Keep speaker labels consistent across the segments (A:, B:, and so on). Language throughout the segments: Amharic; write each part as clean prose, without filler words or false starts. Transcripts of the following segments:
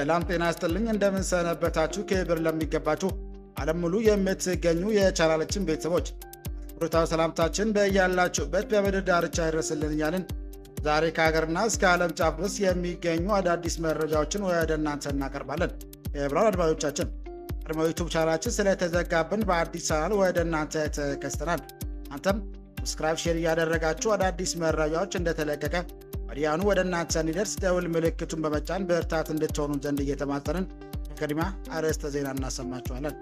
A: ሰላም ጤና ይስጥልኝ እንደምን ሰነበታችሁ ክብር ለሚገባችሁ ዓለም ሙሉ የምትገኙ የቻናላችን ቤተሰቦች ሩታው ሰላምታችን በእያላችሁበት በምድር ዳርቻ ይድረስልን እያልን ዛሬ ከሀገርና እስከ ዓለም ጫፍ ድረስ የሚገኙ አዳዲስ መረጃዎችን ወደ እናንተ እናቀርባለን። የብራን አድማጮቻችን ቀድሞ ዩቲዩብ ቻናላችን ስለተዘጋብን በአዲስ ቻናል ወደ እናንተ ተከስተናል። አንተም ሰብስክራይብ ሼር እያደረጋችሁ አዳዲስ መረጃዎች እንደተለቀቀ ወዲያውኑ ወደ እናንተ እንዲደርስ ደውል ምልክቱን በመጫን በርታት እንድትሆኑ ዘንድ እየተማጸንን ቅድሚያ አርዕስተ ዜና እናሰማችኋለን።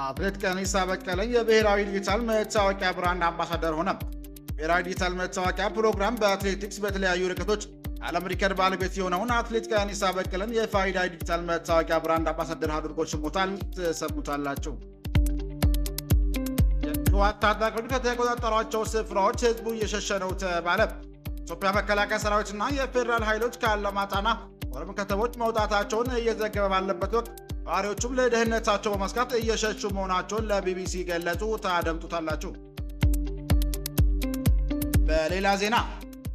A: አትሌት ቀነኒሳ በቀለ የብሔራዊ ዲጂታል መታወቂያ ብራንድ አምባሳደር ሆነ። ብሔራዊ ዲጂታል መታወቂያ ፕሮግራም በአትሌቲክስ በተለያዩ ርቀቶች ዓለም ሪከርድ ባለቤት የሆነውን አትሌት ቀነኒሳ በቀለን የፋይዳ ዲጂታል መታወቂያ ብራንድ አምባሳደር አድርጎ ሾሞታል። ተሰሙታላችሁ። የህወሓት ታጣቂዎች ከተቆጣጠሯቸው ስፍራዎች ህዝቡ እየሸሸ ነው ተባለ። ኢትዮጵያ መከላከያ ሰራዊትና የፌዴራል ኃይሎች ከአላማጣና ኮረም ከተሞች መውጣታቸውን እየዘገበ ባለበት ወቅት ነዋሪዎቹም ለደህንነታቸው በመስጋት እየሸሹ መሆናቸውን ለቢቢሲ ገለጹ። ታደምጡታላችሁ። በሌላ ዜና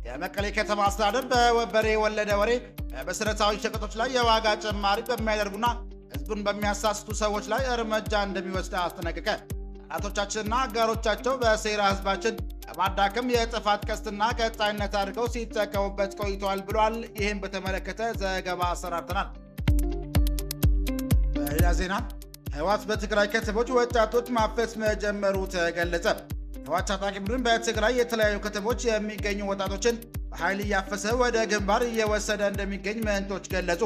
A: የመቀሌ ከተማ አስተዳደር በበሬ ወለደ ወሬ በመሰረታዊ ሸቀጦች ላይ የዋጋ ጭማሪ በሚያደርጉና ህዝቡን በሚያሳስቱ ሰዎች ላይ እርምጃ እንደሚወስድ አስጠነቀቀ። ጠላቶቻችንና አጋሮቻቸው በሴራ ህዝባችን ለማዳከም የጥፋት ቀስትና ቀጣይነት አድርገው ሲጠቀሙበት ቆይተዋል ብሏል። ይህም በተመለከተ ዘገባ አሰራርተናል። በሌላ ዜና ህወሓት በትግራይ ከተሞች ወጣቶች ማፈስ መጀመሩ ተገለጸ። ህወሓት ታጣቂ ቡድን በትግራይ የተለያዩ ከተሞች የሚገኙ ወጣቶችን በኃይል እያፈሰ ወደ ግንባር እየወሰደ እንደሚገኝ ምንጮች ገለጹ።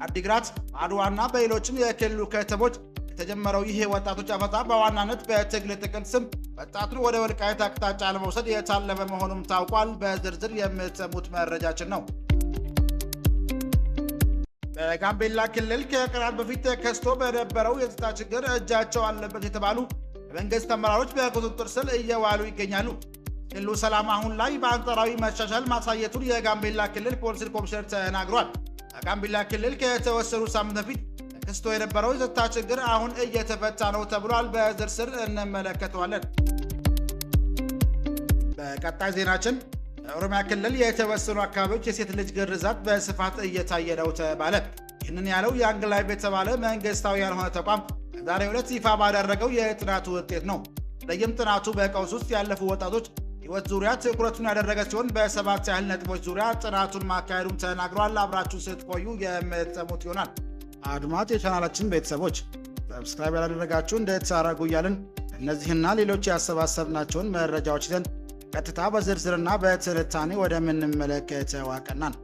A: አዲግራት፣ አድዋና በሌሎችም የክልሉ ከተሞች የተጀመረው ይህ ወጣቶች አፈሳ በዋናነት በትግል ጥቅል ስም ወጣቱን ወደ ወልቃይት አቅጣጫ ለመውሰድ የታለመ መሆኑም ታውቋል። በዝርዝር የምትሰሙት መረጃችን ነው። በጋምቤላ ክልል ከቀናት በፊት ተከስቶ በነበረው የጸጥታ ችግር እጃቸው አለበት የተባሉ የመንግስት አመራሮች በቁጥጥር ስር እየዋሉ ይገኛሉ። ክልሉ ሰላም አሁን ላይ በአንጻራዊ መሻሻል ማሳየቱን የጋምቤላ ክልል ፖሊስ ኮሚሽነር ተናግሯል። በጋምቤላ ክልል ከተወሰኑ ሳምንት በፊት ተከስቶ የነበረው የጸጥታ ችግር አሁን እየተፈታ ነው ተብሏል። በዝርዝር እንመለከተዋለን። በቀጣይ ዜናችን በኦሮሚያ ክልል የተወሰኑ አካባቢዎች የሴት ልጅ ግርዛት በስፋት እየታየ ነው ተባለ። ይህንን ያለው ያንግ ላይቭ የተባለ መንግስታዊ ያልሆነ ተቋም ዛሬው ዕለት ይፋ ባደረገው የጥናቱ ውጤት ነው። በተለይም ጥናቱ በቀውስ ውስጥ ያለፉ ወጣቶች ህይወት ዙሪያ ትኩረቱን ያደረገ ሲሆን በ7 ያህል ነጥቦች ዙሪያ ጥናቱን ማካሄዱን ተናግሯል። አብራችሁ ስትቆዩ የምትሰሙት ይሆናል። አድማጭ የቻናላችን ቤተሰቦች ሰብስክራይብ ያላደረጋችሁ እንድታደርጉ እያልን እነዚህና ሌሎች ያሰባሰብናቸውን መረጃዎች ይዘን ቀጥታ በዝርዝርና በትንታኔ ወደምንመለከተው አቀናን።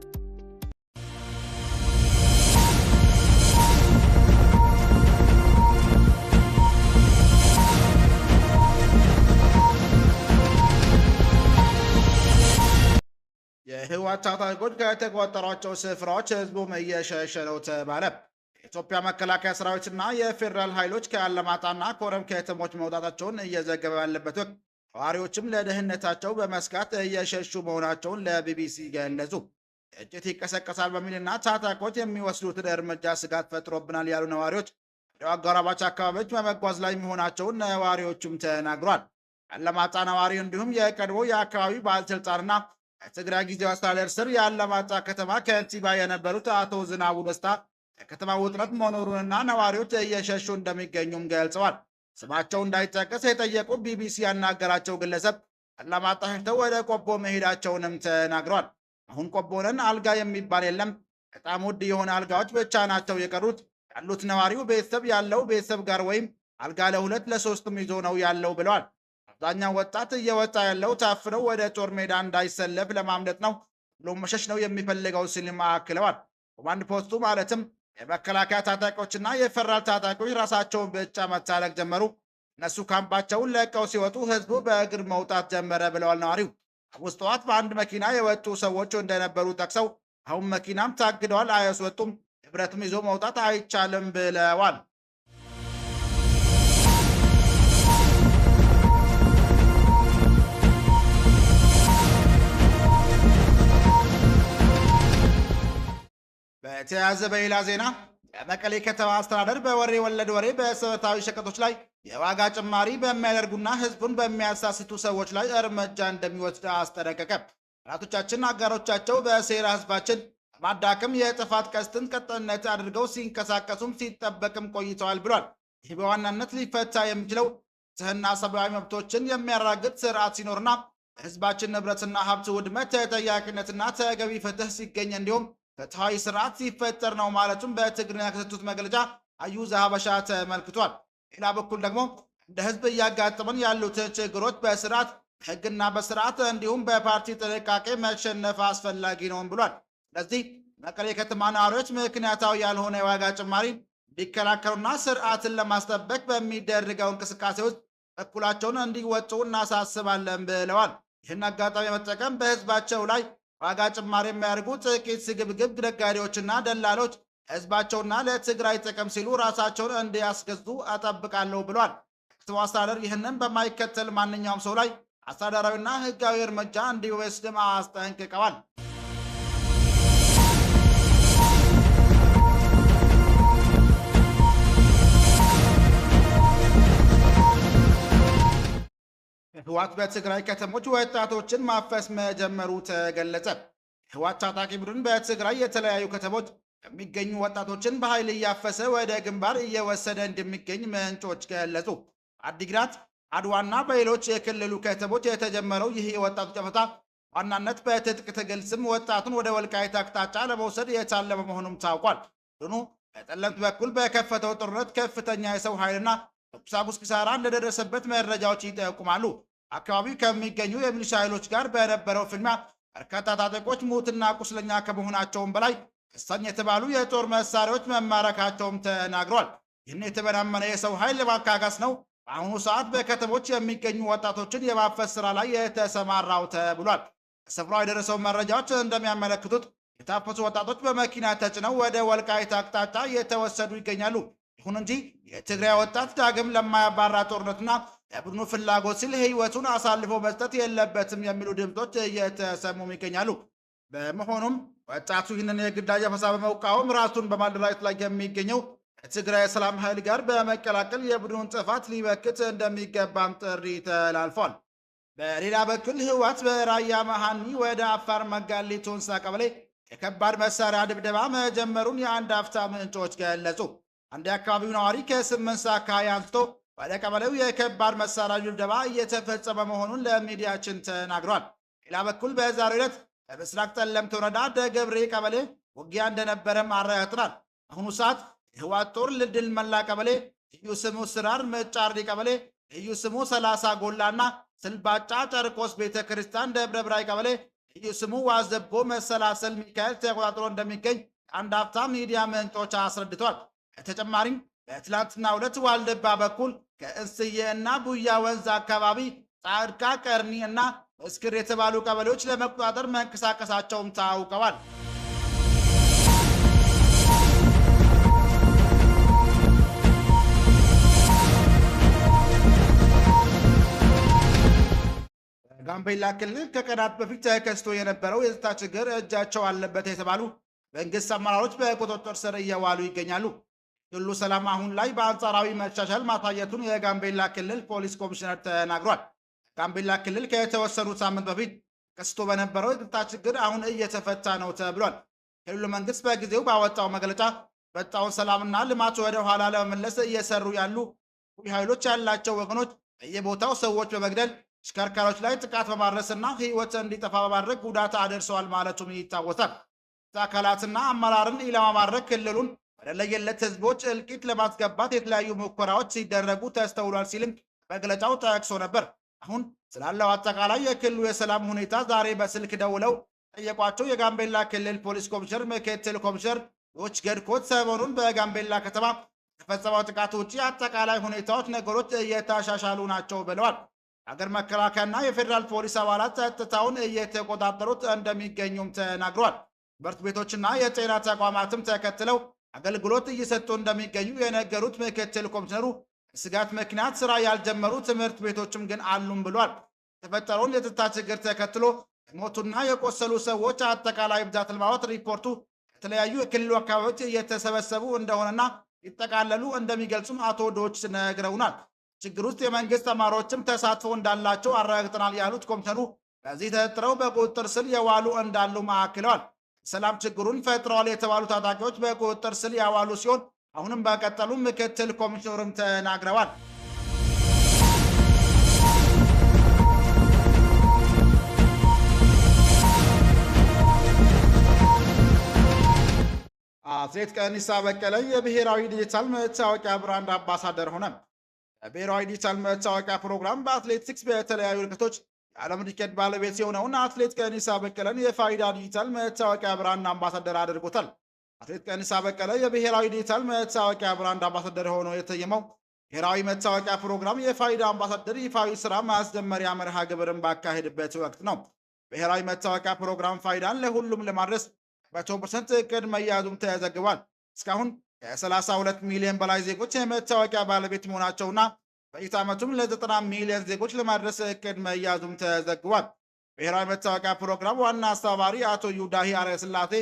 A: የህወሓት ታጣቂዎች ከተቆጣጠሯቸው ስፍራዎች ህዝቡም እየሸሸ ነው ተባለ። የኢትዮጵያ መከላከያ ሰራዊትና የፌዴራል ኃይሎች ከአላማጣና ኮረም ከተሞች መውጣታቸውን እየዘገበ ባለበት ወቅት ነዋሪዎችም ለደህንነታቸው በመስጋት እየሸሹ መሆናቸውን ለቢቢሲ ገለጹ። ግጭት ይቀሰቀሳል በሚልና ታጣቂዎች የሚወስዱትን እርምጃ ስጋት ፈጥሮብናል ያሉ ነዋሪዎች ወደ አጎራባች አካባቢዎች በመጓዝ ላይ መሆናቸውን ነዋሪዎቹም ተናግሯል። የአላማጣ ነዋሪ እንዲሁም የቀድሞ የአካባቢ ባለስልጣንና የትግራይ ጊዜያዊ አስተዳደር ስር የአላማጣ ከተማ ከንቲባ የነበሩት አቶ ዝናቡ ደስታ የከተማ ውጥረት መኖሩንና ነዋሪዎች እየሸሹ እንደሚገኙም ገልጸዋል። ስማቸው እንዳይጠቀስ የጠየቁ ቢቢሲ ያናገራቸው ግለሰብ አላማጣ ሸሽተው ወደ ቆቦ መሄዳቸውንም ተናግረዋል። አሁን ቆቦ ነን፣ አልጋ የሚባል የለም፣ በጣም ውድ የሆነ አልጋዎች ብቻ ናቸው የቀሩት ያሉት ነዋሪው ቤተሰብ ያለው ቤተሰብ ጋር ወይም አልጋ ለ2 ለ3 ይዞ ነው ያለው ብለዋል። አብዛኛው ወጣት እየወጣ ያለው ታፍነው ወደ ጦር ሜዳ እንዳይሰለፍ ለማምለጥ ነው ብሎም መሸሽ ነው የሚፈልገው ሲልም አክለዋል። ኮማንድ ፖስቱ ማለትም የመከላከያ ታጣቂዎችና የፌዴራል ታጣቂዎች ራሳቸውን ብቻ መታለቅ ጀመሩ። እነሱ ካምፓቸውን ለቀው ሲወጡ ህዝቡ በእግር መውጣት ጀመረ ብለዋል ነዋሪው። ሐሙስ ጠዋት በአንድ መኪና የወጡ ሰዎች እንደነበሩ ጠቅሰው አሁን መኪናም ታግደዋል፣ አያስወጡም፣ ንብረትም ይዞ መውጣት አይቻልም ብለዋል። በተያያዘ በሌላ ዜና የመቀሌ ከተማ አስተዳደር በወሬ ወለድ ወሬ በመሰረታዊ ሸቀጦች ላይ የዋጋ ጭማሪ በሚያደርጉና ህዝቡን በሚያሳስቱ ሰዎች ላይ እርምጃ እንደሚወስድ አስጠነቀቀ። ጠላቶቻችን አጋሮቻቸው በሴራ ህዝባችን ማዳከም የጥፋት ቀስትን ቀጣይነት አድርገው ሲንቀሳቀሱም ሲጠበቅም ቆይተዋል ብሏል። ይህ በዋናነት ሊፈታ የሚችለው ፍትህና ሰብአዊ መብቶችን የሚያራግጥ ስርዓት ሲኖርና ህዝባችን ንብረትና ሀብት ውድመት ተጠያቂነትና ተገቢ ፍትህ ሲገኝ እንዲሁም ፍትሐዊ ስርዓት ሲፈጠር ነው ማለቱም በትግርኛ ከሰጡት መግለጫ አዩዘ ሀበሻ ተመልክቷል። ሌላ በኩል ደግሞ እንደ ህዝብ እያጋጠመን ያሉትን ችግሮች በስርዓት ህግና በስርዓት እንዲሁም በፓርቲ ጥንቃቄ መሸነፍ አስፈላጊ ነውም ብሏል። ስለዚህ መቀሌ ከተማ ነዋሪዎች ምክንያታዊ ያልሆነ የዋጋ ጭማሪ እንዲከላከሉና ስርዓትን ለማስጠበቅ በሚደረገው እንቅስቃሴ ውስጥ በኩላቸውን እንዲወጡ እናሳስባለን ብለዋል። ይህን አጋጣሚ መጠቀም በህዝባቸው ላይ ዋጋ ጭማሪ የሚያደርጉ ጥቂት ስግብግብ ነጋዴዎችና ደላሎች ህዝባቸውና ለትግራይ ጥቅም ሲሉ ራሳቸውን እንዲያስገዙ እጠብቃለሁ ብሏል። ከተማው አስተዳደር ይህንን በማይከተል ማንኛውም ሰው ላይ አስተዳደራዊና ህጋዊ እርምጃ እንዲወስድም አስጠንቅቀዋል። ህወሓት በትግራይ ከተሞች ወጣቶችን ማፈስ መጀመሩ ተገለጸ። ህወሓት ታጣቂ ቡድን በትግራይ የተለያዩ ከተሞች የሚገኙ ወጣቶችን በኃይል እያፈሰ ወደ ግንባር እየወሰደ እንደሚገኝ ምንጮች ገለጹ። አዲግራት፣ አድዋና በሌሎች የክልሉ ከተሞች የተጀመረው ይህ የወጣቱ ጨፈታ ዋናነት በትጥቅ ትግል ስም ወጣቱን ወደ ወልቃይት አቅጣጫ ለመውሰድ የታለመ መሆኑም ታውቋል። ቡድኑ በጠለምት በኩል በከፈተው ጦርነት ከፍተኛ የሰው ኃይልና ቁሳቁስ ኪሳራ እንደደረሰበት መረጃዎች ይጠቁማሉ። አካባቢው ከሚገኙ የሚሊሻ ኃይሎች ጋር በነበረው ፍልሚያ በርካታ ታጣቂዎች ሙትና ቁስለኛ ከመሆናቸውም በላይ ወሳኝ የተባሉ የጦር መሳሪያዎች መማረካቸውም ተናግረዋል። ይህን የተመናመነ የሰው ኃይል ለማካካስ ነው በአሁኑ ሰዓት በከተሞች የሚገኙ ወጣቶችን የማፈስ ስራ ላይ የተሰማራው ተብሏል። ከስፍራው የደረሰው መረጃዎች እንደሚያመለክቱት የታፈሱ ወጣቶች በመኪና ተጭነው ወደ ወልቃይት አቅጣጫ እየተወሰዱ ይገኛሉ። ይሁን እንጂ የትግራይ ወጣት ዳግም ለማያባራ ጦርነትና ለቡድኑ ፍላጎት ሲል ህይወቱን አሳልፎ መስጠት የለበትም የሚሉ ድምፆች እየተሰሙም ይገኛሉ። በመሆኑም ወጣቱ ይህንን የግዳጅ አፈሳ በመቃወም ራሱን በማደራጀት ላይ የሚገኘው ከትግራይ የሰላም ኃይል ጋር በመቀላቀል የቡድኑን ጥፋት ሊመክት እንደሚገባም ጥሪ ተላልፏል። በሌላ በኩል ህወሓት በራያ መሃኒ ወደ አፋር መጋሌ ቶንሳ ቀበሌ የከባድ መሳሪያ ድብደባ መጀመሩን የአንድ አፍታ ምንጮች ገለጹ። አንድ የአካባቢው ነዋሪ ከ8 ሰዓት ከ20 አንስቶ ወደ ቀበሌው የከባድ መሳሪያ ድብደባ እየተፈጸመ መሆኑን ለሚዲያችን ተናግሯል። ሌላ በኩል በዛሬው ዕለት በምስራቅ ጠለምት ወረዳ ደገብሬ ቀበሌ ውጊያ እንደነበረም አረጋግጠናል። አሁኑ ሰዓት የህወሓት ጦር ልድል መላ ቀበሌ፣ ልዩ ስሙ ስራር መጫሪ ቀበሌ፣ ልዩ ስሙ 30 ጎላና ስልባጫ ጨርቆስ ቤተ ክርስቲያን ደብረ ብራይ ቀበሌ፣ ልዩ ስሙ ዋዘቦ መሰላሰል ሚካኤል ተቆጣጥሮ እንደሚገኝ አንድ አፍታ ሚዲያ ምንጮች አስረድቷል። በተጨማሪም በትላንትናው ዕለት ዋልድባ በኩል ከእንስዬ እና ቡያ ወንዝ አካባቢ ጻድቃ፣ ቀርኒ እና መስክር የተባሉ ቀበሌዎች ለመቆጣጠር መንቀሳቀሳቸውም ታውቀዋል። በጋምቤላ ክልል ከቀናት በፊት ተከስቶ የነበረው የጸጥታ ችግር እጃቸው አለበት የተባሉ መንግስት አመራሮች በቁጥጥር ስር እየዋሉ ይገኛሉ። ሁሉ ሰላም አሁን ላይ በአንጻራዊ መሻሻል ማሳየቱን የጋምቤላ ክልል ፖሊስ ኮሚሽነር ተናግሯል። ጋምቤላ ክልል ከተወሰኑ ሳምንት በፊት ተከስቶ በነበረው የጸጥታ ችግር አሁን እየተፈታ ነው ተብሏል። ክልሉ መንግስት በጊዜው ባወጣው መግለጫ የመጣውን ሰላምና ልማት ወደ ኋላ ለመመለስ እየሰሩ ያሉ ኃይሎች ያላቸው ወገኖች በየቦታው ሰዎች በመግደል ተሽከርካሪዎች ላይ ጥቃት በማድረስና ህይወት እንዲጠፋ በማድረግ ጉዳት አደርሰዋል ማለቱም ይታወሳል። አካላትና አመራርን ኢላማ ማድረግ ክልሉን ወደ ለየለት ህዝቦች እልቂት ለማስገባት የተለያዩ ሙከራዎች ሲደረጉ ተስተውሏል ሲልም መግለጫው ጠቅሶ ነበር። አሁን ስላለው አጠቃላይ የክልሉ የሰላም ሁኔታ ዛሬ በስልክ ደውለው ጠየቋቸው የጋምቤላ ክልል ፖሊስ ኮሚሽነር ምክትል ኮሚሽነር ዮች ገድኮት ሰሞኑን በጋምቤላ ከተማ ከፈጸመው ጥቃት ውጭ አጠቃላይ ሁኔታዎች ነገሮች እየተሻሻሉ ናቸው ብለዋል። የሀገር መከላከያና የፌዴራል ፖሊስ አባላት ጸጥታውን እየተቆጣጠሩት እንደሚገኙም ተናግረዋል። ትምህርት ቤቶችና የጤና ተቋማትም ተከትለው አገልግሎት እየሰጡ እንደሚገኙ የነገሩት ምክትል ኮሚሽነሩ ስጋት ምክንያት ስራ ያልጀመሩ ትምህርት ቤቶችም ግን አሉም ብሏል። የተፈጠረውን የጸጥታ ችግር ተከትሎ የሞቱና የቆሰሉ ሰዎች አጠቃላይ ብዛት ለማወቅ ሪፖርቱ የተለያዩ የክልሉ አካባቢዎች እየተሰበሰቡ እንደሆነና ይጠቃለሉ እንደሚገልጹም አቶ ዶች ነግረውናል። ችግር ውስጥ የመንግስት ተማሪዎችም ተሳትፎ እንዳላቸው አረጋግጠናል ያሉት ኮሚሽነሩ በዚህ ተጠርጥረው በቁጥጥር ስር የዋሉ እንዳሉ አክለዋል። ሰላም ችግሩን ፈጥረዋል የተባሉ ታጣቂዎች በቁጥጥር ስር ያዋሉ ሲሆን አሁንም በቀጠሉ ምክትል ኮሚሽነሩም ተናግረዋል። አትሌት ቀነኒሳ በቀለ የብሔራዊ ዲጂታል መታወቂያ ብራንድ አምባሳደር ሆነ። የብሔራዊ ዲጂታል መታወቂያ ፕሮግራም በአትሌቲክስ በተለያዩ ርቀቶች የዓለም ሪከርድ ባለቤት የሆነውን አትሌት ቀነኒሳ በቀለን የፋይዳ ዲጂታል መታወቂያ ብራንድ አምባሳደር አድርጎታል። አትሌት ቀነኒሳ በቀለ የብሔራዊ ዲጂታል መታወቂያ ብራንድ አምባሳደር ሆኖ የተሰየመው ብሔራዊ መታወቂያ ፕሮግራም የፋይዳ አምባሳደር ይፋዊ ስራ ማስጀመሪያ መርሃ ግብርን ባካሄድበት ወቅት ነው። ብሔራዊ መታወቂያ ፕሮግራም ፋይዳን ለሁሉም ለማድረስ 100% እቅድ መያዙም ተዘግቧል። እስካሁን ከ32 ሚሊዮን በላይ ዜጎች የመታወቂያ ባለቤት መሆናቸውና በዚህ ዓመቱም ለ90 ሚሊዮን ዜጎች ለማድረስ እቅድ መያዙም ተዘግቧል። ብሔራዊ መታወቂያ ፕሮግራም ዋና አስተባባሪ አቶ ዩዳሂ አርአያስላሴ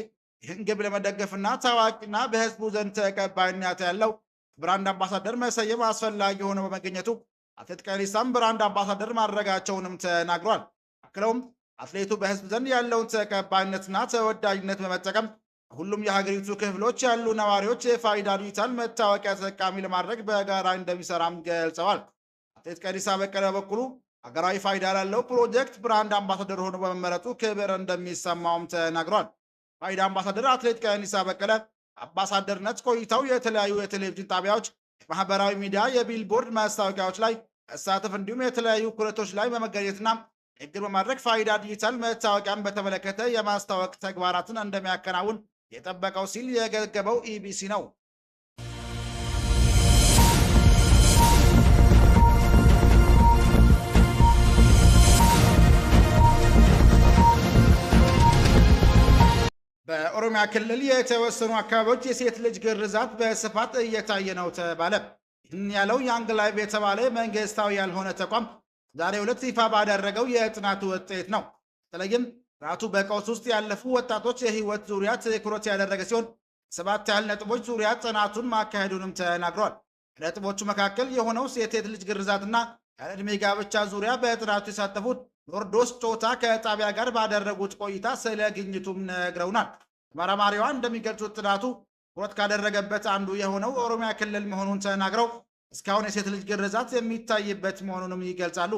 A: ይህን ግብ ለመደገፍና ታዋቂና በህዝቡ ዘንድ ተቀባይነት ያለው ብራንድ አምባሳደር መሰየም አስፈላጊ ሆኖ በመገኘቱ አትሌት ቀነኒሳም ብራንድ አምባሳደር ማድረጋቸውንም ተናግሯል። አክለውም አትሌቱ በህዝብ ዘንድ ያለውን ተቀባይነትና ተወዳጅነት በመጠቀም ሁሉም የሀገሪቱ ክፍሎች ያሉ ነዋሪዎች የፋይዳ ዲጂታል መታወቂያ ተጠቃሚ ለማድረግ በጋራ እንደሚሰራም ገልጸዋል። አትሌት ቀነኒሳ በቀለ በኩሉ ሀገራዊ ፋይዳ ላለው ፕሮጀክት ብራንድ አምባሳደር ሆኖ በመመረጡ ክብር እንደሚሰማውም ተናግሯል። ፋይዳ አምባሳደር አትሌት ቀነኒሳ በቀለ አምባሳደርነት ቆይታው የተለያዩ የቴሌቪዥን ጣቢያዎች፣ የማህበራዊ ሚዲያ፣ የቢልቦርድ ማስታወቂያዎች ላይ መሳተፍ እንዲሁም የተለያዩ ኩነቶች ላይ በመገኘትና ንግግር በማድረግ ፋይዳ ዲጂታል መታወቂያን በተመለከተ የማስታወቅ ተግባራትን እንደሚያከናውን የጠበቀው ሲል የዘገበው ኢቢሲ ነው። በኦሮሚያ ክልል የተወሰኑ አካባቢዎች የሴት ልጅ ግርዛት በስፋት እየታየ ነው ተባለ። ይህን ያለው ያንግ ላይቭ የተባለ መንግስታዊ ያልሆነ ተቋም ዛሬ ሁለት ይፋ ባደረገው የጥናቱ ውጤት ነው። በተለይም ጥናቱ በቀውስ ውስጥ ያለፉ ወጣቶች የህይወት ዙሪያ ትኩረት ያደረገ ሲሆን 7 ያህል ነጥቦች ዙሪያ ጥናቱን ማካሄዱንም ተናግሯል። ነጥቦቹ መካከል የሆነው የሴት ልጅ ግርዛትና ያለ ዕድሜ ጋብቻ ዙሪያ በጥናቱ የተሳተፉት ኖርዶስ ጮታ ከጣቢያ ጋር ባደረጉት ቆይታ ስለ ግኝቱም ነግረውናል። ተመራማሪዋ እንደሚገልጹት ጥናቱ ትኩረት ካደረገበት አንዱ የሆነው ኦሮሚያ ክልል መሆኑን ተናግረው እስካሁን የሴት ልጅ ግርዛት የሚታይበት መሆኑንም ይገልጻሉ።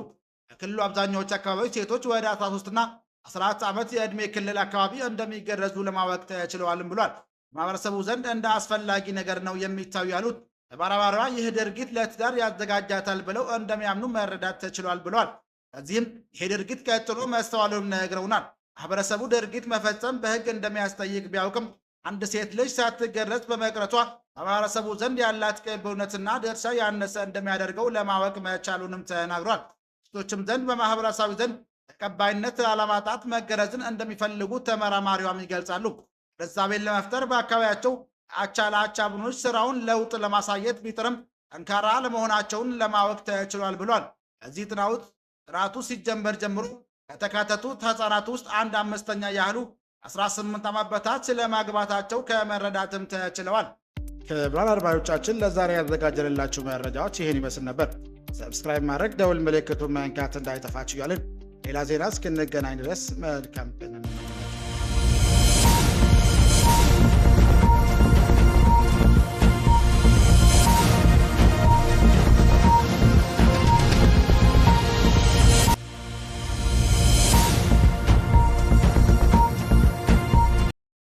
A: በክልሉ አብዛኛዎች አካባቢዎች ሴቶች ወደ 13 እና 14 ዓመት የዕድሜ ክልል አካባቢ እንደሚገረዙ ለማወቅ ተችለዋልም ብሏል። ማህበረሰቡ ዘንድ እንደ አስፈላጊ ነገር ነው የሚታዩ ያሉት ተመራማሪዋ ይህ ድርጊት ለትዳር ያዘጋጃታል ብለው እንደሚያምኑ መረዳት ተችሏል ብሏል። ከዚህም ይሄ ድርጊት ቀጥሎ መስተዋሉን ነግረውናል። ማህበረሰቡ ድርጊት መፈጸም በህግ እንደሚያስጠይቅ ቢያውቅም አንድ ሴት ልጅ ሳትገረዝ በመቅረቷ ማህበረሰቡ ዘንድ ያላት ቅቡልነትና ድርሻ ያነሰ እንደሚያደርገው ለማወቅ መቻሉንም ተናግሯል። ሴቶችም ዘንድ በማህበረሰቡ ዘንድ ተቀባይነት አለማጣት መገረዝን እንደሚፈልጉ ተመራማሪዋም ይገልጻሉ። ግንዛቤን ለመፍጠር በአካባቢያቸው አቻ ለአቻ ቡድኖች ስራውን ለውጥ ለማሳየት ቢጥርም ጠንካራ ለመሆናቸውን ለማወቅ ተችሏል ብሏል። እዚህ ጥናቱ ሲጀመር ጀምሮ ከተካተቱት ህጻናት ውስጥ 1/5 ያህሉ 18 ዓመት በታች ለማግባታቸው ከመረዳትም ተችለዋል። ክቡራን አድማጮቻችን ለዛሬ ያዘጋጀንላችሁ መረጃዎች ይህን ይመስል ነበር። ሰብስክራይብ ማድረግ፣ ደውል ምልክቱን መንካት እንዳይጠፋችሁ እያልን ሌላ ዜና እስክንገናኝ ድረስ መልካም ቀን